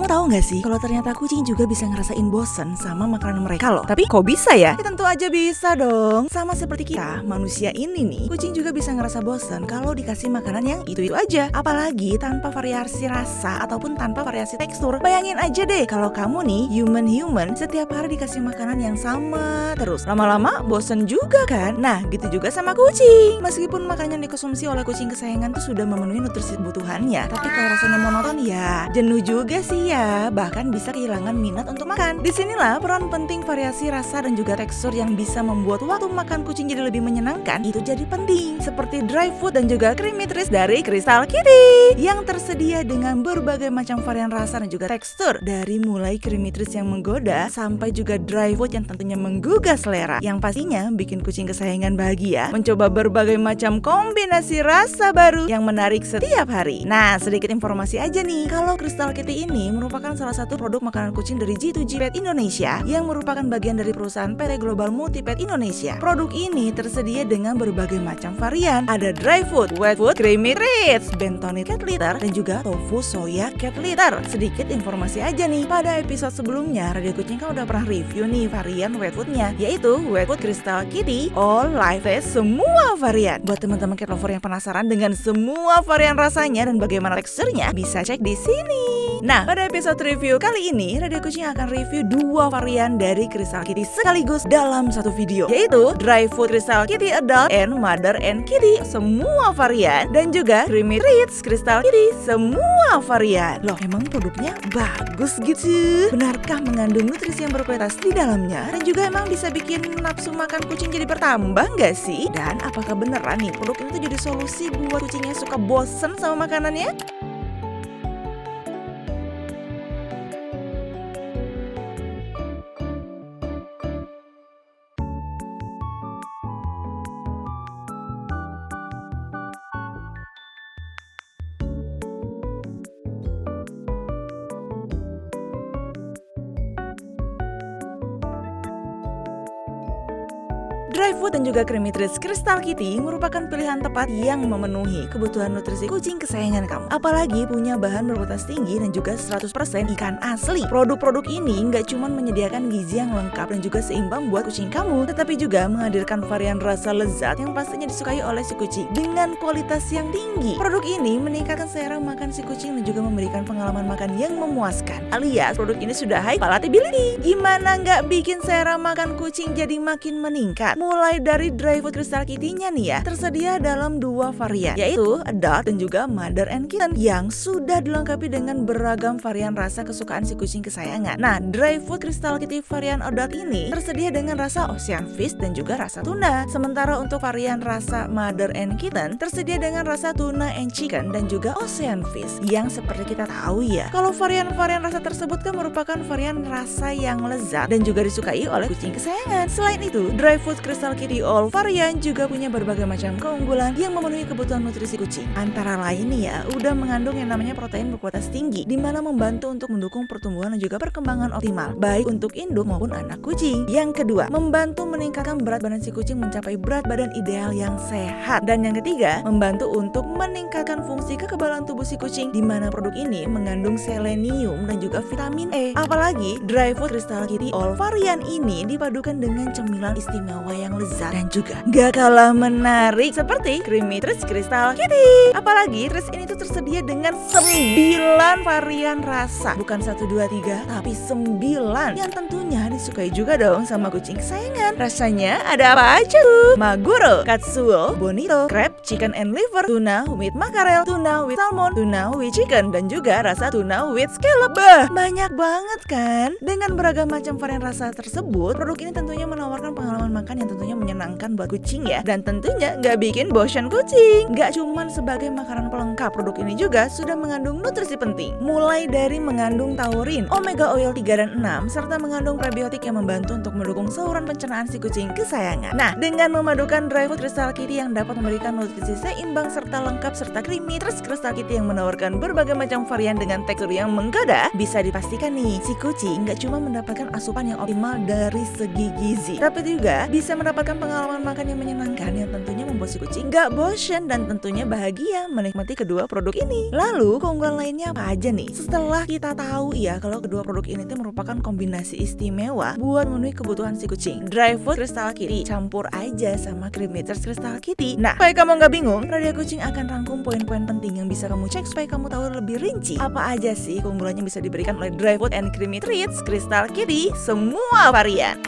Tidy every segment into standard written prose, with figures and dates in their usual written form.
tahu nggak sih kalau ternyata kucing juga bisa ngerasain bosen sama makanan mereka loh. Tapi kok bisa ya? Tentu aja bisa dong. Sama seperti kita, manusia ini nih, kucing juga bisa ngerasa bosen kalau dikasih makanan yang itu-itu aja. Apalagi tanpa variasi rasa ataupun tanpa variasi tekstur. Bayangin aja deh kalau kamu nih, human setiap hari dikasih makanan yang sama terus. Lama-lama bosen juga kan? Nah, gitu juga sama kucing. Meskipun makanan yang dikonsumsi oleh kucing kesayangan tuh sudah memenuhi nutrisi kebutuhannya, tapi kalau rasanya monoton ya jenuh juga sih ya. Bahkan bisa kehilangan minat untuk makan. Disinilah peran penting variasi rasa dan juga tekstur yang bisa membuat waktu makan kucing jadi lebih menyenangkan. Itu jadi penting. Seperti dry food dan juga creamy treats dari Crystal Kitty yang tersedia dengan berbagai macam varian rasa dan juga tekstur. Dari mulai creamy treats yang menggoda sampai juga dry food yang tentunya menggugah selera. Yang pastinya bikin kucing kesayangan bahagia mencoba berbagai macam kombinasi rasa baru yang menarik setiap hari. Nah, sedikit informasi aja nih. Kalau Crystal Kitty ini merupakan salah satu produk makanan kucing dari G2G Pet Indonesia yang merupakan bagian dari perusahaan PT Global Multipet Indonesia. Produk ini tersedia dengan berbagai macam varian. Ada dry food, wet food, creamy treats, bentonit cat litter, dan juga tofu soya cat litter. Sedikit informasi aja nih. Pada episode sebelumnya, Radio Kucing kan udah pernah review nih varian wet foodnya, yaitu wet food Crystal Kitty all live test semua varian. Buat teman-teman cat lover yang penasaran dengan semua varian rasanya dan bagaimana teksturnya, bisa cek di sini. Nah, pada episode review kali ini, Radio Kucing akan review 2 varian dari Crystal Kitty sekaligus dalam satu video, yaitu dry food Crystal Kitty Adult and Mother and Kitty semua varian, dan juga creamy treats Crystal Kitty semua varian. Loh, emang produknya bagus gitu? Benarkah mengandung nutrisi yang berkualitas di dalamnya? Dan juga emang bisa bikin nafsu makan kucing jadi bertambah nggak sih? Dan apakah beneran nih produk ini tuh jadi solusi buat kucing yang suka bosen sama makanannya? Dry food dan juga creamy treats Crystal Kitty merupakan pilihan tepat yang memenuhi kebutuhan nutrisi kucing kesayangan kamu. Apalagi punya bahan berkualitas tinggi dan juga 100% ikan asli. Produk-produk ini nggak cuma menyediakan gizi yang lengkap dan juga seimbang buat kucing kamu, tetapi juga menghadirkan varian rasa lezat yang pastinya disukai oleh si kucing dengan kualitas yang tinggi. Produk ini meningkatkan selera makan si kucing dan juga memberikan pengalaman makan yang memuaskan. Alias produk ini sudah high palatability. Gimana nggak bikin selera makan kucing jadi makin meningkat? Mulai dari dry food Crystal Kitty-nya nih ya, tersedia dalam 2 varian, yaitu adult dan juga mother and kitten, yang sudah dilengkapi dengan beragam varian rasa kesukaan si kucing kesayangan. Nah, dry food Crystal Kitty varian adult ini tersedia dengan rasa ocean fish dan juga rasa tuna. Sementara untuk varian rasa mother and kitten tersedia dengan rasa tuna and chicken dan juga ocean fish. Yang seperti kita tahu ya, kalau varian-varian rasa tersebut kan merupakan varian rasa yang lezat dan juga disukai oleh kucing kesayangan. Selain itu, dry food Crystal Kitty all varian juga punya berbagai macam keunggulan yang memenuhi kebutuhan nutrisi kucing. Antara lain nih ya, udah mengandung yang namanya protein berkualitas tinggi, di mana membantu untuk mendukung pertumbuhan dan juga perkembangan optimal, baik untuk induk maupun anak kucing. Yang kedua, membantu meningkatkan berat badan si kucing mencapai berat badan ideal yang sehat. Dan yang ketiga, membantu untuk meningkatkan fungsi kekebalan tubuh si kucing, di mana produk ini mengandung selenium dan juga vitamin E. Apalagi dry food Crystal Kitty all varian ini dipadukan dengan cemilan istimewa yang lezat dan juga gak kalah menarik seperti creamy treats Crystal Kitty. Apalagi treats ini tuh tersedia dengan 9 varian rasa, bukan 1, 2, 3, tapi 9 yang tentunya disukai juga dong sama kucing kesayangan. Rasanya ada apa aja tuh? Maguro, katsuo, bonito, crab, chicken and liver, tuna with mackerel, tuna with salmon, tuna with chicken, dan juga rasa tuna with scallop. Bah, banyak banget kan? Dengan beragam macam varian rasa tersebut, produk ini tentunya menawarkan pengalaman makan yang tentunya menyenangkan buat kucing ya, dan tentunya nggak bikin bosan kucing. Nggak cuman sebagai makanan pelengkap, produk ini juga sudah mengandung nutrisi penting, mulai dari mengandung taurin, omega oil 3 dan 6, serta mengandung prebiotik yang membantu untuk mendukung saluran pencernaan si kucing kesayangan. Nah, dengan memadukan dry food Crystal Kitty yang dapat memberikan nutrisi seimbang serta lengkap serta creamy treats Crystal Kitty yang menawarkan berbagai macam varian dengan tekstur yang menggoda, bisa dipastikan nih si kucing nggak cuma mendapatkan asupan yang optimal dari segi gizi, tapi juga bisa mendapatkan pengalaman makan yang menyenangkan yang tentunya membuat si kucing gak bosan dan tentunya bahagia menikmati kedua produk ini. Lalu keunggulan lainnya apa aja nih? Setelah kita tahu ya kalau kedua produk ini tuh merupakan kombinasi istimewa buat memenuhi kebutuhan si kucing, dry food Crystal Kitty campur aja sama Creamy Treats Crystal Kitty. Nah, supaya kamu gak bingung, Radio Kucing akan rangkum poin-poin penting yang bisa kamu cek supaya kamu tahu lebih rinci apa aja sih keunggulannya bisa diberikan oleh dry food and Creamy Treats Crystal Kitty semua varian.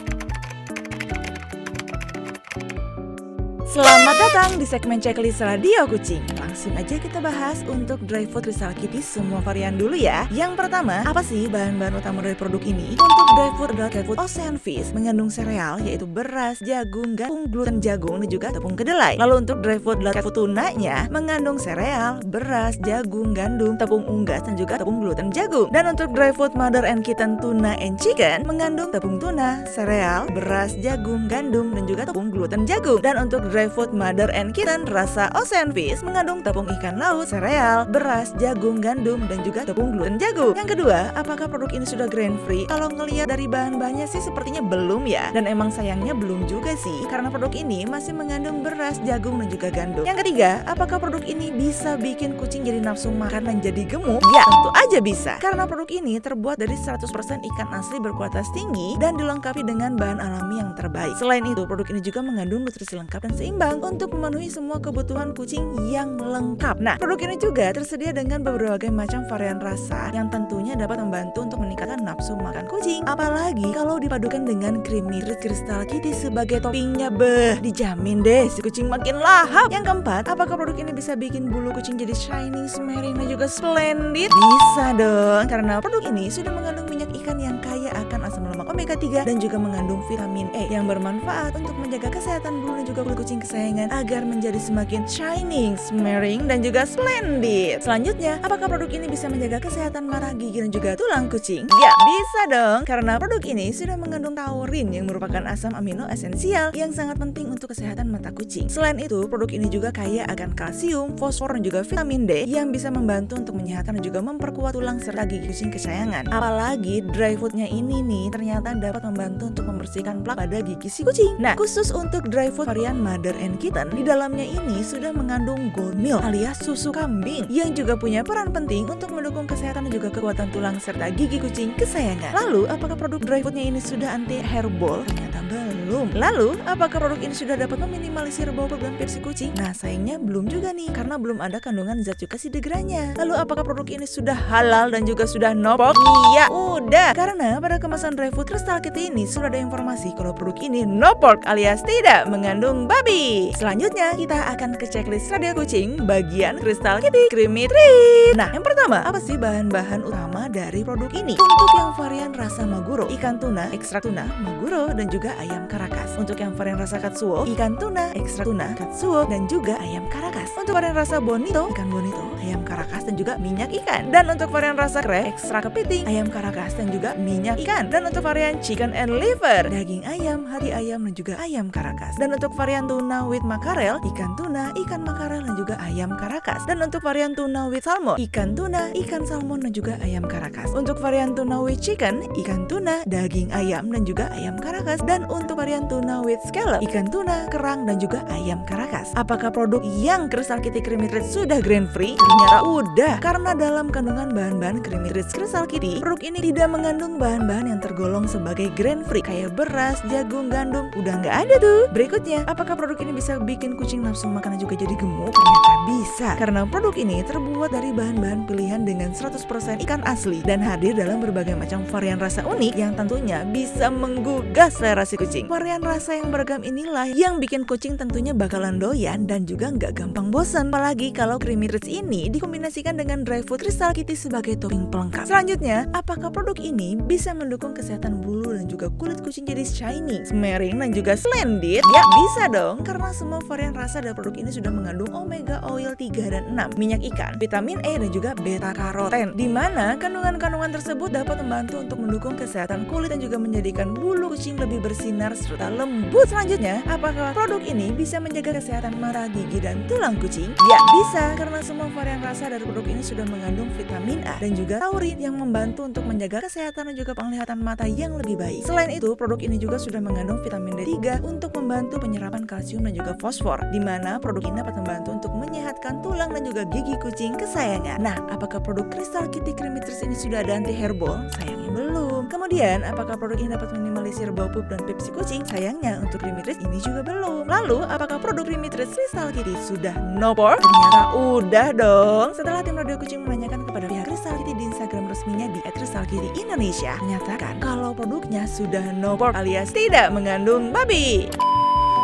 Selamat datang di segmen checklist Radio Kucing. Langsung aja kita bahas untuk dry food Crystal Kitty semua varian dulu ya. Yang pertama, apa sih bahan-bahan utama dari produk ini? Untuk dry food adalah dry food Ocean Fish, mengandung sereal yaitu beras, jagung, tepung gluten jagung dan juga tepung kedelai. Lalu untuk dry food adalah dry food tunanya, mengandung sereal, beras, jagung, gandum, tepung unggas dan juga tepung gluten jagung. Dan untuk dry food Mother and Kitten Tuna and Chicken, mengandung tepung tuna, sereal, beras, jagung, gandum dan juga tepung gluten jagung. Dan untuk dry food Mother and Kitten rasa Ocean Fish mengandung tepung ikan laut, sereal, beras, jagung, gandum dan juga tepung gluten jagung. Yang kedua, apakah produk ini sudah grain free? Kalau ngelihat dari bahan-bahannya sih sepertinya belum ya. Dan emang sayangnya belum juga sih karena produk ini masih mengandung beras, jagung dan juga gandum. Yang ketiga, apakah produk ini bisa bikin kucing jadi nafsu makan dan jadi gemuk? Ya, tentu aja bisa. Karena produk ini terbuat dari 100% ikan asli berkualitas tinggi dan dilengkapi dengan bahan alami yang terbaik. Selain itu, produk ini juga mengandung nutrisi lengkap dan seimbang untuk memenuhi semua kebutuhan kucing yang lengkap. Nah, produk ini juga tersedia dengan berbagai macam varian rasa yang tentunya dapat membantu untuk meningkatkan nafsu makan kucing. Apalagi kalau dipadukan dengan Creamy Treats Crystal Kitty sebagai toppingnya, dijamin deh si kucing makin lahap. Yang keempat, apakah produk ini bisa bikin bulu kucing jadi shining, smearing dan juga splendid? Bisa dong, karena produk ini sudah mengandung minyak ikan yang kaya akan asam lemak omega 3 dan juga mengandung vitamin E yang bermanfaat untuk menjaga kesehatan bulu dan juga kulit kucing kesayangan agar menjadi semakin shining, smearing dan juga splendid. Selanjutnya, apakah produk ini bisa menjaga kesehatan mata, gigi dan juga tulang kucing? Ya, bisa dong, karena produk ini sudah mengandung taurin yang merupakan asam amino esensial yang sangat penting untuk kesehatan mata kucing. Selain itu, produk ini juga kaya akan kalsium, fosfor dan juga vitamin D yang bisa membantu untuk menyehatkan dan juga memperkuat tulang serta gigi kucing kesayangan. Apalagi dry foodnya ini nih ternyata dapat membantu untuk membersihkan plak pada gigi si kucing. Nah, khusus untuk dry food varian Mother and Kitten, di dalamnya ini sudah mengandung goat milk alias susu kambing yang juga punya peran penting untuk mendukung kesehatan dan juga kekuatan tulang serta gigi kucing kesayangan. Lalu, apakah produk dry foodnya ini sudah anti hairball? Ternyata belum. Lalu, apakah produk ini sudah dapat meminimalisir bau berlempir si kucing? Nah, sayangnya belum juga nih karena belum ada kandungan zat cuka sidegranya. Lalu, apakah produk ini sudah halal dan juga sudah no pork? Iya, udah. Karena pada kemasan dry food Crystal Kitty ini sudah ada informasi kalau produk ini no pork alias tidak mengandung babi. Selanjutnya, kita akan ke checklist Radio Kucing bagian Crystal Kitty Creamy Treats. Nah, yang pertama, apa sih bahan-bahan utama dari produk ini? Untuk yang varian rasa Maguro, ikan tuna, ekstrak tuna, Maguro dan juga ayam Caracas. Untuk yang varian rasa Katsuo, ikan tuna, ekstrak tuna, Katsuo dan juga ayam Caracas. Untuk varian rasa Bonito, ikan Bonito, ayam Caracas dan juga minyak ikan. Dan untuk varian rasa Crab, ekstrak kepiting, ayam Caracas dan juga minyak ikan. Dan untuk varian Chicken and Liver, daging ayam, hati ayam dan juga ayam Caracas. Dan untuk varian tuna with makarel, ikan tuna, ikan makarel dan juga ayam Caracas. Dan untuk varian tuna with salmon, ikan tuna, ikan salmon dan juga ayam Caracas. Untuk varian tuna with chicken, ikan tuna, daging ayam dan juga ayam Caracas. Dan untuk varian tuna with scallop, ikan tuna, kerang dan juga ayam Caracas. Apakah produk yang Crystal Kitty Creamy Treats sudah grain free? Ternyata udah, karena dalam kandungan bahan-bahan Creamy Treats Crystal Kitty, produk ini tidak mengandung bahan-bahan yang tergolong sebagai grain free kayak beras, jagung, gandum. Udah nggak ada tuh. Berikutnya, apakah produk ini bisa bikin kucing nafsu makan dan juga jadi gemuk? Ternyata bisa, karena produk ini terbuat dari bahan-bahan pilihan dengan 100% ikan asli dan hadir dalam berbagai macam varian rasa unik yang tentunya bisa menggugah selera si kucing. Varian rasa yang beragam inilah yang bikin kucing tentunya bakalan doyan dan juga nggak gampang bosan. Apalagi kalau Creamy Treats ini dikombinasikan dengan dry food Crystal Kitty sebagai topping pelengkap. Selanjutnya, apakah produk ini bisa mendukung kesehatan bulu dan juga kulit kucing jadi shiny, smearing dan juga splendid? Ya, bisa dong, karena semua varian rasa dari produk ini sudah mengandung omega oil 3 dan 6, minyak ikan, vitamin E dan juga beta karoten, di mana kandungan-kandungan tersebut dapat membantu untuk mendukung kesehatan kulit dan juga menjadikan bulu kucing lebih bersinar serta lembut. Selanjutnya, apakah produk ini bisa menjaga kesehatan mata, gigi dan tulang kucing? Ya, bisa, karena semua varian rasa dari produk ini sudah mengandung vitamin A dan juga taurin yang membantu untuk menjaga kesehatan dan juga penglihatan mata yang lebih baik. Selain itu, produk ini juga sudah mengandung vitamin D3 untuk membantu penyerapan kalsium dan juga fosfor, di mana produk ini dapat membantu untuk menyehatkan tulang dan juga gigi kucing kesayangan. Nah, apakah produk Crystal Kitty Creamy Treats ini sudah ada anti hairball? Sayangnya belum. Kemudian, apakah produk ini dapat minimalisir bau pup dan pipis kucing? Sayangnya untuk Creamy Treats ini juga belum. Lalu, apakah produk Creamy Treats Crystal Kitty sudah no pore? Ternyata udah dong. Setelah tim Radio Kucing menanyakan kepada pihak Crystal Kitty di Instagram resminya di @crystalkitty_indonesia, menyatakan kalau produknya sudah no pore alias tidak mengandung babi.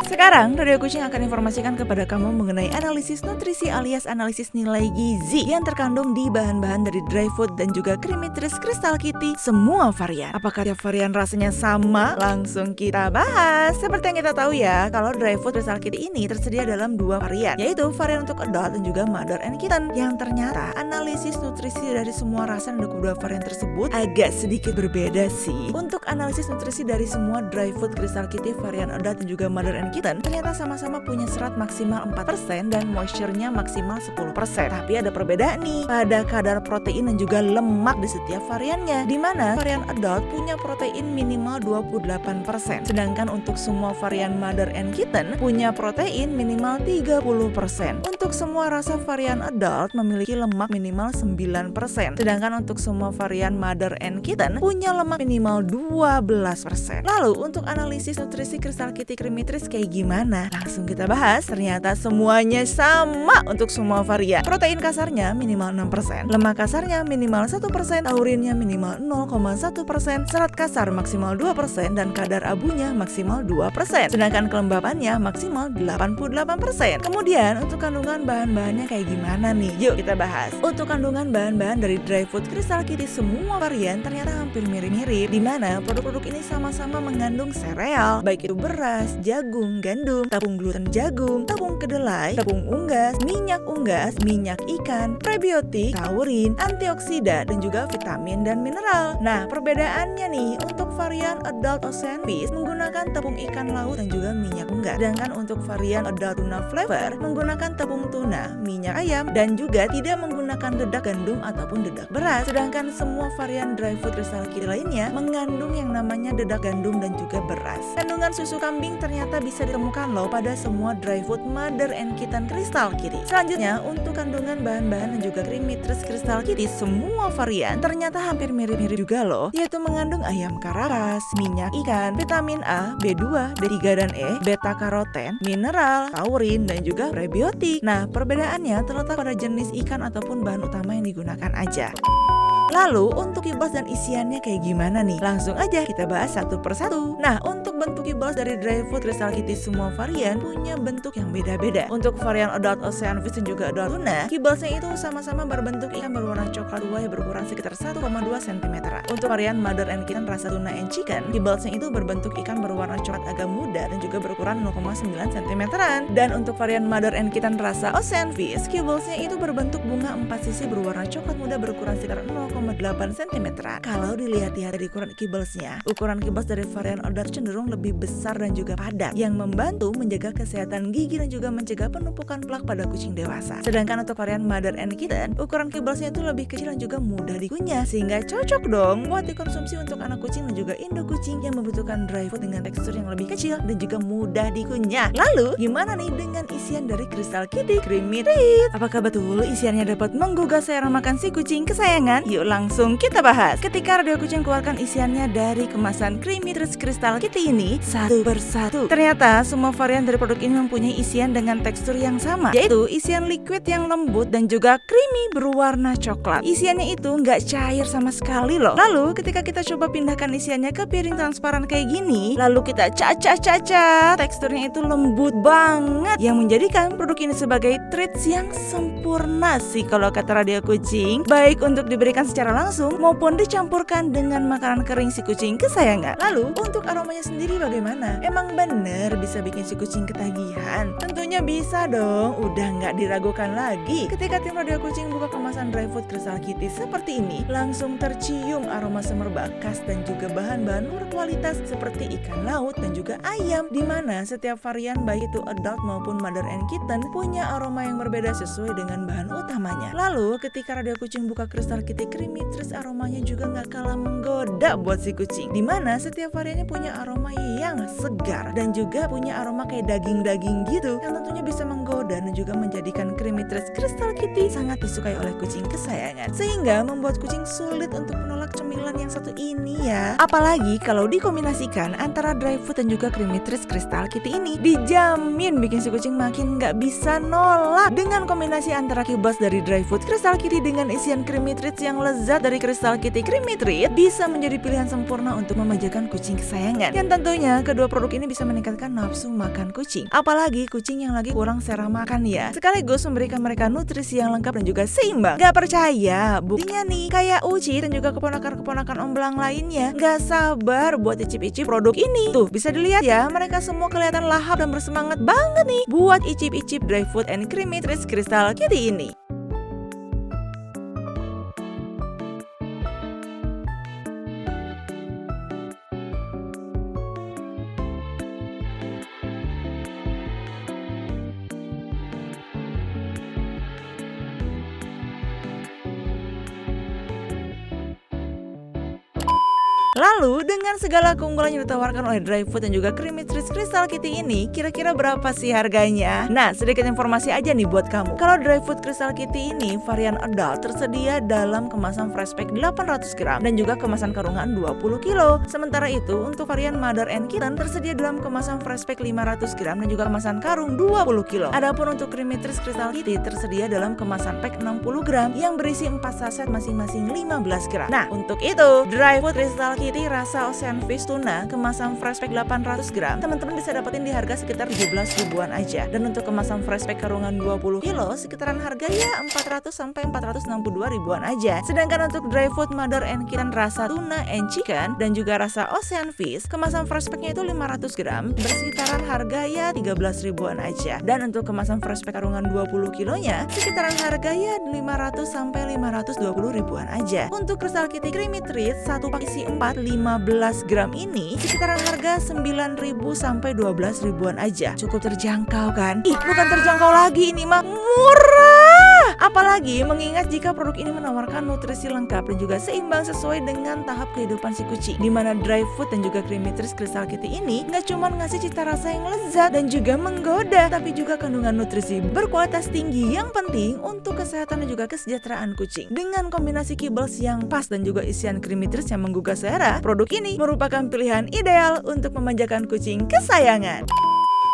Sekarang, Radio Kucing akan informasikan kepada kamu mengenai analisis nutrisi alias analisis nilai gizi yang terkandung di bahan-bahan dari dry food dan juga Creamy Treats Crystal Kitty semua varian. Apakah tiap varian rasanya sama? Langsung kita bahas. Seperti yang kita tahu ya, kalau dry food Crystal Kitty ini tersedia dalam 2 varian, yaitu varian untuk adult dan juga mother and kitten. Yang ternyata analisis nutrisi dari semua rasa dan kedua varian tersebut agak sedikit berbeda sih. Untuk analisis nutrisi dari semua dry food Crystal Kitty varian adult dan juga mother and kitten ternyata sama-sama punya serat maksimal 4% dan moisture-nya maksimal 10%. Tapi ada perbedaan nih pada kadar protein dan juga lemak di setiap variannya, di mana varian adult punya protein minimal 28%, sedangkan untuk semua varian mother and kitten punya protein minimal 30%. Untuk semua rasa varian adult memiliki lemak minimal 9%, sedangkan untuk semua varian mother and kitten punya lemak minimal 12%. Lalu untuk analisis nutrisi Crystal Kitty Creamy Treats kayak gimana? Langsung kita bahas. Ternyata semuanya sama untuk semua varian. Protein kasarnya minimal 6%, lemak kasarnya minimal 1%, taurinnya minimal 0,1%, serat kasar maksimal 2%, dan kadar abunya maksimal 2%, sedangkan kelembapannya maksimal 88%. Kemudian untuk kandungan bahan-bahannya kayak gimana nih? Yuk kita bahas. Untuk kandungan bahan-bahan dari dry food Crystal Kitty semua varian ternyata hampir mirip-mirip, di mana produk-produk ini sama-sama mengandung sereal, baik itu beras, jagung, gandum, tepung gluten jagung, tepung kedelai, tepung unggas, minyak ikan, prebiotik, taurin, antioksida, dan juga vitamin dan mineral. Nah, perbedaannya nih, untuk varian adult ocean fish menggunakan tepung ikan laut dan juga minyak unggas. Sedangkan untuk varian adult tuna flavor menggunakan tepung tuna, minyak ayam, dan juga tidak menggunakan dedak gandum ataupun dedak beras. Sedangkan semua varian dry food Crystal Kitty lainnya mengandung yang namanya dedak gandum dan juga beras. Kandungan susu kambing ternyata bisa ditemukan loh pada semua dry food mother and kitten Crystal Kitty. Selanjutnya, untuk kandungan bahan-bahan dan juga Creamy Treats Crystal Kitty semua varian ternyata hampir mirip-mirip juga loh, yaitu mengandung ayam karakas, minyak ikan, vitamin A, B2, D3 dan E, beta karoten, mineral, taurin, dan juga prebiotik. Nah, perbedaannya terletak pada jenis ikan ataupun bahan utama yang digunakan aja. Lalu untuk kibas dan isiannya kayak gimana nih? Langsung aja kita bahas satu persatu. Nah, untuk bentuk kibas dari dry food Crystal Kitty semua varian punya bentuk yang beda-beda. Untuk varian adult ocean fish dan juga adult tuna, kibasnya itu sama-sama berbentuk ikan berwarna coklat tua yang berukuran sekitar 1,2 cm. Untuk varian mother and kitten rasa tuna and chicken, kibasnya itu berbentuk ikan berwarna coklat agak muda dan juga berukuran 0,9 cm. Dan untuk varian mother and kitten rasa ocean fish, kibasnya itu berbentuk bunga 4 sisi berwarna coklat muda berukuran sekitar 0,8 cm. Kalau dilihat-lihat dari ukuran kibasnya, ukuran kibas dari varian adult cenderung lebih besar dan juga padat, yang membantu menjaga kesehatan gigi dan juga mencegah penumpukan plak pada kucing dewasa. Sedangkan untuk varian mother and kitten, ukuran kibasnya itu lebih kecil dan juga mudah dikunyah, sehingga cocok dong buat dikonsumsi untuk anak kucing dan juga induk kucing yang membutuhkan dry food dengan tekstur yang lebih kecil dan juga mudah dikunyah. Lalu, gimana nih dengan isian dari Crystal Kitty Creamy Treats? Apakah betul isiannya dapat menggugah selera makan si kucing kesayangan? Yuk langsung kita bahas. Ketika Radio Kucing keluarkan isiannya dari kemasan Creamy Treats Crystal Kitty ini satu persatu, ternyata semua varian dari produk ini mempunyai isian dengan tekstur yang sama, yaitu isian liquid yang lembut dan juga creamy berwarna coklat. Isiannya itu nggak cair sama sekali loh. Lalu ketika kita coba pindahkan isiannya ke piring transparan kayak gini, lalu kita caca, teksturnya itu lembut banget, yang menjadikan produk ini sebagai treats yang sempurna sih kalau kata Radio Kucing, baik untuk diberikan secara langsung maupun dicampurkan dengan makanan kering si kucing kesayangan. Lalu untuk aromanya sendiri bagaimana? Emang bener bisa bikin si kucing ketagihan? Tentunya bisa dong, udah nggak diragukan lagi. Ketika tim Radio Kucing buka kemasan dry food Crystal Kitty seperti ini, langsung tercium aroma semerbak khas dan juga bahan-bahan berkualitas seperti ikan laut dan juga ayam, di mana setiap varian baik itu adult maupun mother and kitten punya aroma yang berbeda sesuai dengan bahan utamanya. Lalu ketika Radio Kucing buka Crystal Kitty Creamy Treats, aromanya juga nggak kalah menggoda menggoda buat si kucing. Dimana setiap variannya punya aroma yang segar dan juga punya aroma kayak daging-daging gitu, yang tentunya bisa menggoda dan juga menjadikan Creamy Treats Crystal Kitty sangat disukai oleh kucing kesayangan, sehingga membuat kucing sulit untuk menolak cemilan yang satu ini ya. Apalagi kalau dikombinasikan antara dry food dan juga Creamy Treats Crystal Kitty ini, dijamin bikin si kucing makin gak bisa nolak. Dengan kombinasi antara kibas dari dry food Crystal Kitty dengan isian Creamy Treats yang lezat dari Crystal Kitty Creamy Treat, bisa menjadi pilihan sempurna untuk memanjakan kucing kesayangan. Yang tentunya kedua produk ini bisa meningkatkan nafsu makan kucing, apalagi kucing yang lagi kurang selera makan ya, sekaligus memberikan mereka nutrisi yang lengkap dan juga seimbang. Gak percaya? Buktinya nih, kayak Uci dan juga keponakan-keponakan Om Belang lainnya gak sabar buat icip-icip produk ini. Tuh, bisa dilihat ya, mereka semua kelihatan lahap dan bersemangat banget nih buat icip-icip dry food and Creamy Treats Crystal Kitty ini. Lalu dengan segala keunggulan yang ditawarkan oleh dry food dan juga Creamy Treats Crystal Kitty ini, kira-kira berapa sih harganya? Nah, sedikit informasi aja nih buat kamu. Kalau dry food Crystal Kitty ini varian adult tersedia dalam kemasan fresh pack 800 gram dan juga kemasan karungan 20 kilo. Sementara itu untuk varian mother and kitten tersedia dalam kemasan fresh pack 500 gram dan juga kemasan karung 20 kilo. Adapun untuk Creamy Treats Crystal Kitty tersedia dalam kemasan pack 60 gram yang berisi 4 saset masing-masing 15 gram. Nah, untuk itu dry food Crystal Kitty rasa Ocean Fish Tuna kemasan fresh pack 800 gram teman-teman bisa dapetin di harga sekitar 17 ribuan aja. Dan untuk kemasan fresh pack karungan 20 kilo sekitaran harga ya 400 sampai 462 ribuan aja. Sedangkan untuk dry food mother and kitten rasa tuna and chicken dan juga rasa Ocean Fish kemasan fresh packnya itu 500 gram bersekitaran harga ya 13 ribuan aja. Dan untuk kemasan fresh pack karungan 20 kilonya sekitaran harga ya 500 sampai 520 ribuan aja. Untuk Crystal Kitty Creamy Treats satu pak isi 15 gram ini sekitaran harga 9.000 sampai 12 ribuan aja. Cukup terjangkau kan? Ih, bukan terjangkau lagi, ini mah murah. Apalagi mengingat jika produk ini menawarkan nutrisi lengkap dan juga seimbang sesuai dengan tahap kehidupan si kucing. Dimana dry food dan juga Creamy Treats Crystal Kitty ini nggak cuma ngasih cita rasa yang lezat dan juga menggoda, tapi juga kandungan nutrisi berkualitas tinggi yang penting untuk kesehatan dan juga kesejahteraan kucing. Dengan kombinasi kibbles yang pas dan juga isian Creamy Treats yang menggugah selera, produk ini merupakan pilihan ideal untuk memanjakan kucing kesayangan.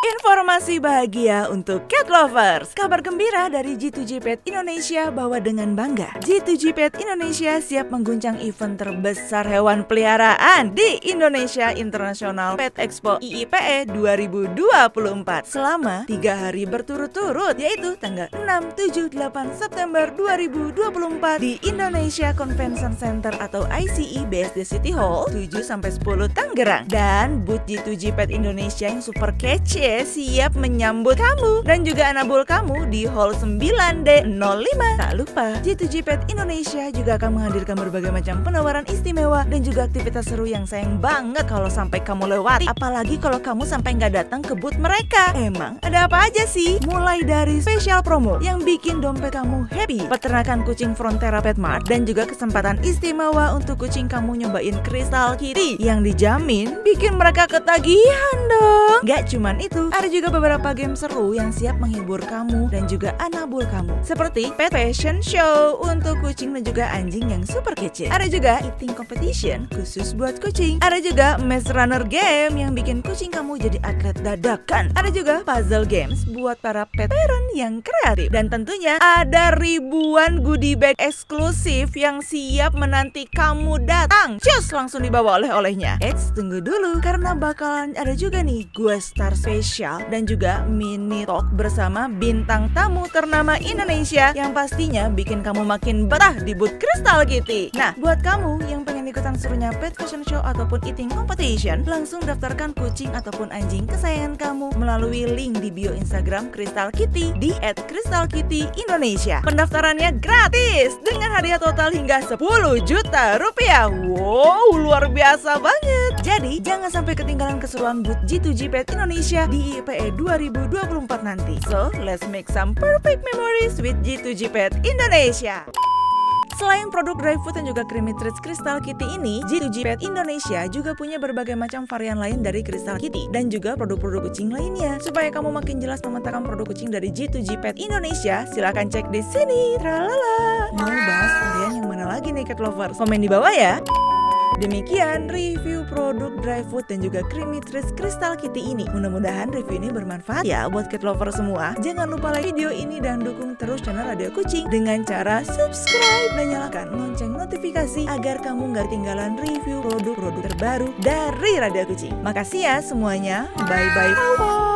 Informasi bahagia untuk cat lovers. Kabar gembira dari G2G Pet Indonesia bawa dengan bangga. G2G Pet Indonesia siap mengguncang event terbesar hewan peliharaan di Indonesia International Pet Expo IIPE 2024 selama 3 hari berturut-turut, yaitu tanggal 6, 7, 8 September 2024 di Indonesia Convention Center atau ICE BSD City Hall 7-10 Tangerang. Dan booth G2G Pet Indonesia yang super kece siap menyambut kamu dan juga anabul kamu di Hall 9D05. Tak lupa, G2G Pet Indonesia juga akan menghadirkan berbagai macam penawaran istimewa dan juga aktivitas seru yang sayang banget kalau sampai kamu lewati. Apalagi kalau kamu sampai nggak datang ke booth mereka. Emang ada apa aja sih? Mulai dari spesial promo yang bikin dompet kamu happy, peternakan kucing Frontera Pet Mart, dan juga kesempatan istimewa untuk kucing kamu nyobain Crystal Kitty yang dijamin bikin mereka ketagihan dong. Gak cuman itu, ada juga beberapa game seru yang siap menghibur kamu dan juga anabul kamu, seperti Pet Fashion Show untuk kucing dan juga anjing yang super kece. Ada juga eating competition khusus buat kucing. Ada juga Maze Runner Game yang bikin kucing kamu jadi atlet dadakan. Ada juga puzzle games buat para pet parent yang kreatif. Dan tentunya ada ribuan goodie bag eksklusif yang siap menanti kamu datang. Cus, langsung dibawa oleh-olehnya. Tunggu dulu, karena bakalan ada juga nih guest star spesial dan juga mini talk bersama bintang tamu ternama Indonesia yang pastinya bikin kamu makin betah di booth Crystal Kitty. Nah, buat kamu yang pengen ikutan serunya Pet Fashion Show ataupun eating competition, langsung daftarkan kucing ataupun anjing kesayangan kamu melalui link di bio Instagram Crystal Kitty di @crystalkittyindonesia. Pendaftarannya gratis dengan hadiah total hingga 10 juta rupiah. Wow, luar biasa banget. Jadi, jangan sampai ketinggalan keseruan booth G2G Pet Indonesia di IIPE 2024 nanti. So, let's make some perfect memories with G2G Pet Indonesia. Selain produk dry food dan juga creamy treats Crystal Kitty ini, G2G Pet Indonesia juga punya berbagai macam varian lain dari Crystal Kitty dan juga produk-produk kucing lainnya. Supaya kamu makin jelas memetakan produk kucing dari G2G Pet Indonesia, silahkan cek di sini. Tralala. Mau bahas varian yang mana lagi nih cat lovers? Komen di bawah ya. Demikian review produk dry food dan juga creamy treats Crystal Kitty ini. Mudah-mudahan review ini bermanfaat ya buat cat lover semua. Jangan lupa like video ini dan dukung terus channel Radio Kucing dengan cara subscribe dan nyalakan lonceng notifikasi agar kamu gak ketinggalan review produk-produk terbaru dari Radio Kucing. Makasih ya semuanya. Bye-bye.